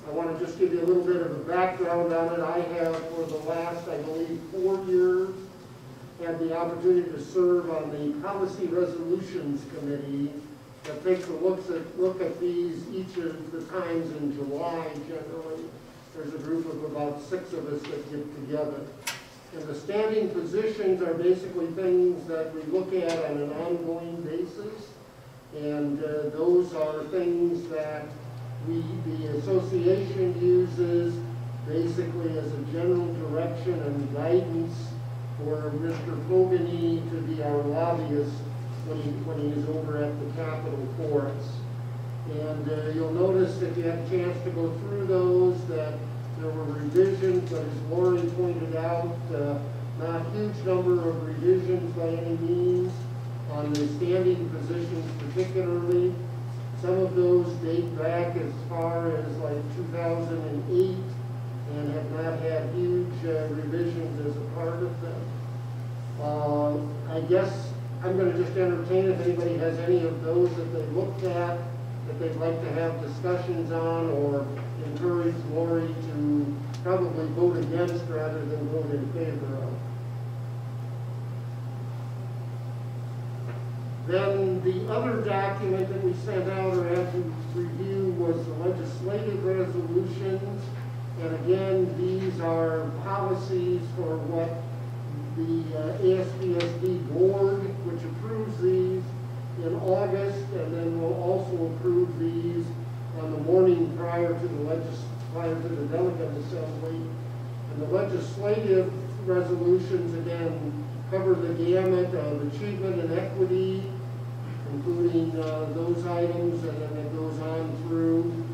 I want to just give you a little bit of a background on it. I have, for the last, I believe, 4 years, had the opportunity to serve on the Policy Resolutions Committee that takes a look at these each of the times in July generally. There's a group of about 6 of us that get together. And the standing positions are basically things that we look at on an ongoing basis. And those are things that the association uses basically as a general direction and guidance for Mr. Pogany to be our lobbyist when he is over at the Capitol for us. And you'll notice if you had a chance to go through those, that there were revisions, but as Lori pointed out, not a huge number of revisions by any means on the standing positions particularly. Some of those date back as far as like 2008 and have not had huge revisions as a part of them. I guess I'm going to just entertain if anybody has any of those that they looked at that they'd like to have discussions on, or encourage Lori to probably vote against rather than vote in favor of. Then the other document that we sent out or had to review was the legislative resolutions. And again, these are policies for what the ASBSD board, which approves these in August, and then we'll also approve these on the morning prior to the delegate assembly. And the legislative resolutions, again, cover the gamut of achievement and equity, including those items, and then it goes on through.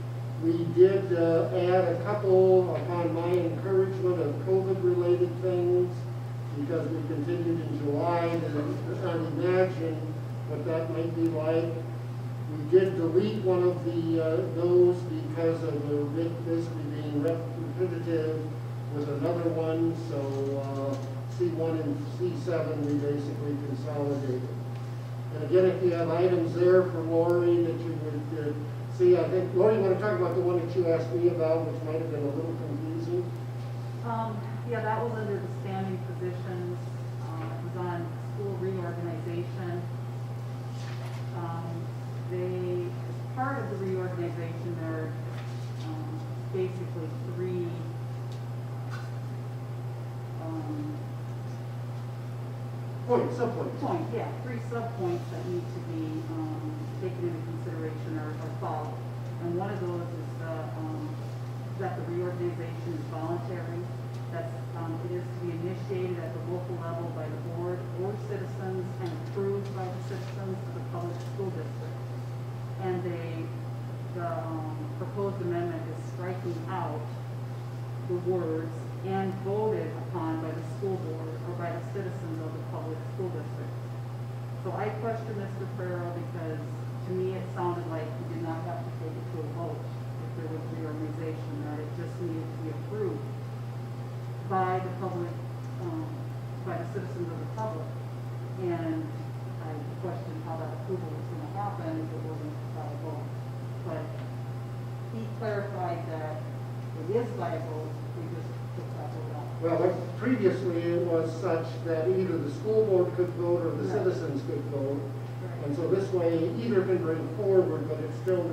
We did add a couple, upon my encouragement, of COVID-related things, because we continued in July to imagine what that might be like. We did delete one of those because of this being repetitive with another one, so C1 and C7 we basically consolidated. And again, if you have items there for Lori that you would see, I think, Lori, you want to talk about the one that you asked me about, which might have been a little confusing? Yeah, that was under the standing positions. It was on school reorganization. As part of the reorganization, there are basically three Subpoints. three subpoints that need to be taken into consideration or followed. And one of those is that the reorganization is voluntary. That it is to be initiated at the local level by the board or citizens and approved by the citizens of the public school district. And the proposed amendment is striking out the words "and voted upon by the school board or by the citizens of the public school district." So I question Mr. Farrell because to me it sounded like he did not have to take it to a vote if there was reorganization, that it just needed to be approved by the public, by the citizens of the public. And I questioned how that approval was going to happen if it wasn't by a vote. But he clarified that it is by a vote, we just took that vote out. Well, previously it was such that either the school board could vote or the Right. citizens could vote. Right. And so this way, either can bring forward, but it's still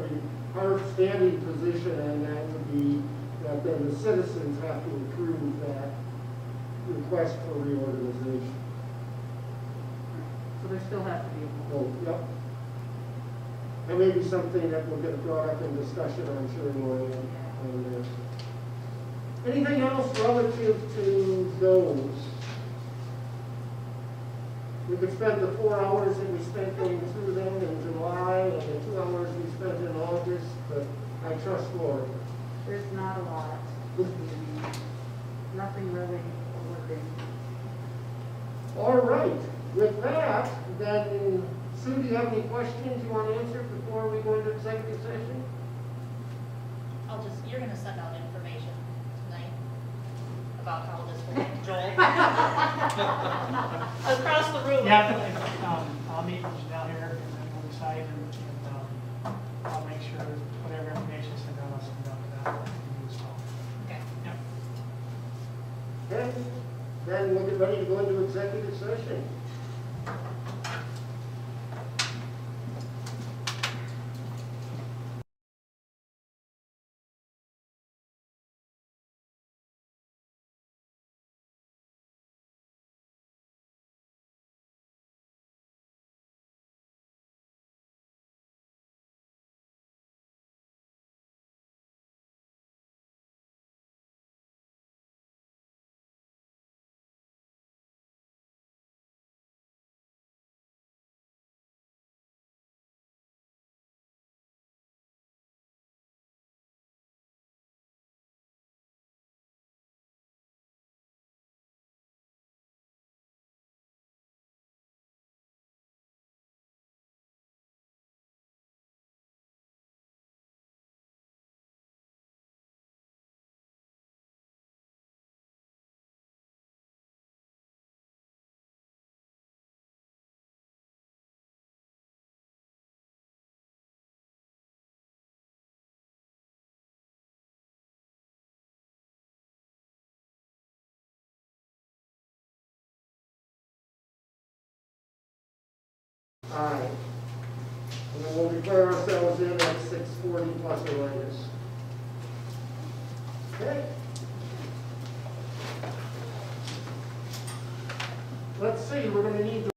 our standing position on that would be that then the citizens have to approve that request for reorganization. So there still has to be a vote. Oh, yep. That may be something that will get brought up in discussion, I'm sure, Lori, on this. Anything else relative to those? We could spend the 4 hours that we spent going through them in July and the 2 hours we spent in August, but I trust Lori. There's not a lot. Nothing really working. All right, with that, then, Sue, do you have any questions you want to answer before we go into executive session? You're gonna send out information tonight about how this will work, Joel. Across the room. Yeah, I'll meet with Janelle here and then we'll decide and I'll make sure whatever information is sent out, I'll send out to that as well. Okay. Yep. Okay, then we'll get ready to go into executive session. Aye. And then we'll declare ourselves in at 6:40 plus or minus. Okay. Let's see, we're gonna need to